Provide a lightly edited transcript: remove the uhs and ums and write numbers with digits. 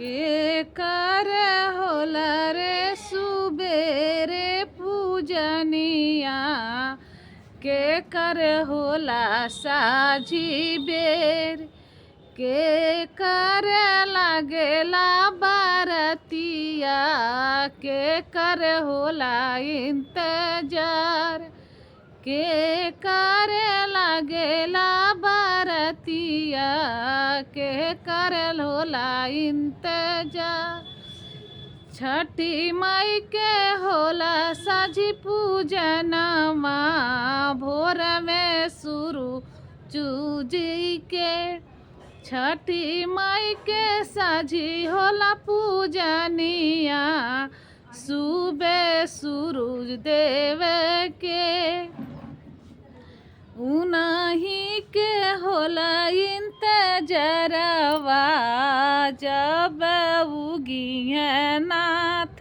के कर होला रे सुबेरे पूजनिया के कर होला साझी बेर के कर लागेला बारतिया के कर होला इंतजार के कर लागेला बारतिया के कर होला इंतजार। छठी माई के होला साझी पूजनमा भोर में शुरू चूजी के छठी माई के साझी होला पूजनिया सुबह सूरज देव के उनही के होला इंतजरवा जब उगी है नाथ।